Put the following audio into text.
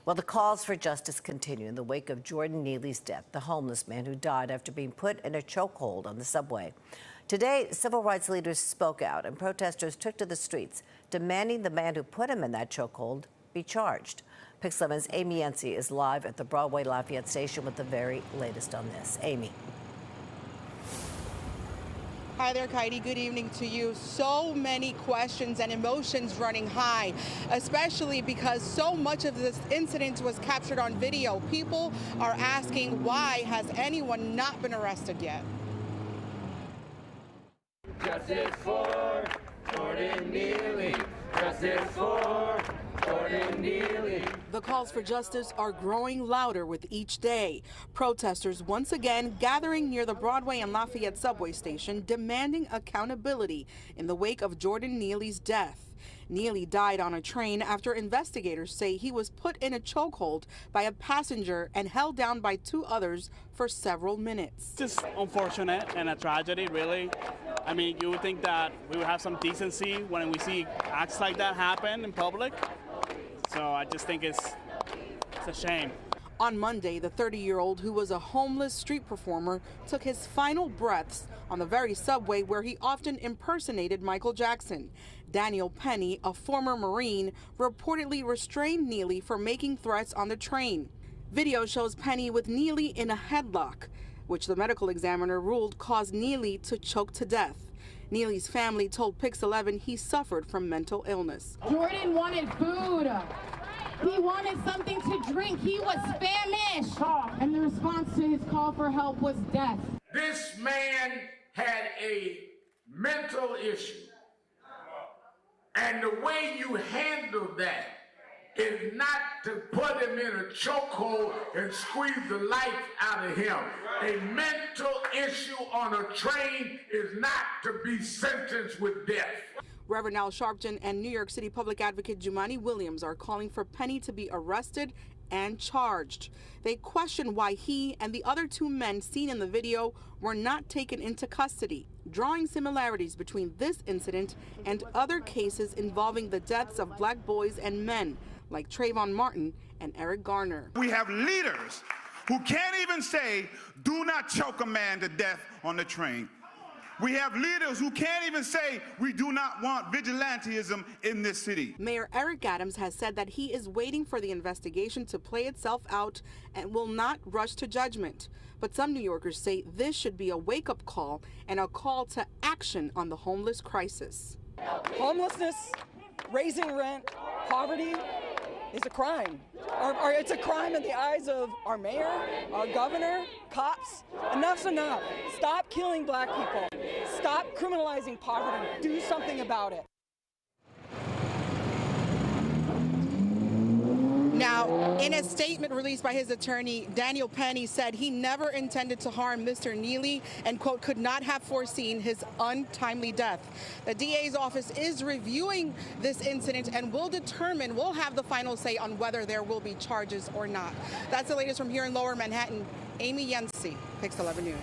Well, the calls for justice continue in the wake of Jordan Neely's death, the homeless man who died after being put in a chokehold on the subway. Today, civil rights leaders spoke out and protesters took to the streets, demanding the man who put him in that chokehold be charged. Pix 11's Amy Yancey is live at the Broadway Lafayette station with the very latest on this. Amy. Hi there, Kaidi. Good evening to you. So many questions and emotions running high, especially because so much of this incident was captured on video. People are asking, why has anyone not been arrested yet? Justice for Jordan Neely. Justice for Jordan Neely. The calls for justice are growing louder with each day. Protesters once again gathering near the Broadway and Lafayette subway station demanding accountability in the wake of Jordan Neely's death. Neely died on a train after investigators say he was put in a chokehold by a passenger and held down by two others for several minutes. Just unfortunate and a tragedy, really. I mean, you would think that we would have some decency when we see acts like that happen in public. So I just think it's a shame. On Monday, the 30-year-old who was a homeless street performer took his final breaths on the very subway where he often impersonated Michael Jackson. Daniel Penny, a former Marine, reportedly restrained Neely for making threats on the train. Video shows Penny with Neely in a headlock, which the medical examiner ruled caused Neely to choke to death. Neely's family told Pix 11 he suffered from mental illness. Jordan wanted food. He wanted something to drink. He was famished. And the response to his call for help was death. This man had a mental issue. And the way you handle that is not to put him in a chokehold and squeeze the life out of him. A mental issue on a train is not to be sentenced with death. Reverend Al Sharpton and New York City Public Advocate Jumaane Williams are calling for Penny to be arrested and charged. They question why he and the other two men seen in the video were not taken into custody, drawing similarities between this incident and other cases involving the deaths of black boys and men, like Trayvon Martin and Eric Garner. We have leaders who can't even say, do not choke a man to death on the train. We have leaders who can't even say, we do not want vigilantism in this city. Mayor Eric Adams has said that he is waiting for the investigation to play itself out and will not rush to judgment. But some New Yorkers say this should be a wake-up call and a call to action on the homeless crisis. Homelessness, raising rent, poverty is a crime. Or it's a crime in the eyes of our mayor, our governor, cops. Enough's enough. Stop killing black people. Stop criminalizing poverty. Do something about it. Now, in a statement released by his attorney, Daniel Penny said he never intended to harm Mr. Neely and, quote, could not have foreseen his untimely death. The DA's office is reviewing this incident and will have the final say on whether there will be charges or not. That's the latest from here in Lower Manhattan. Amy Yancey, Pix 11 News.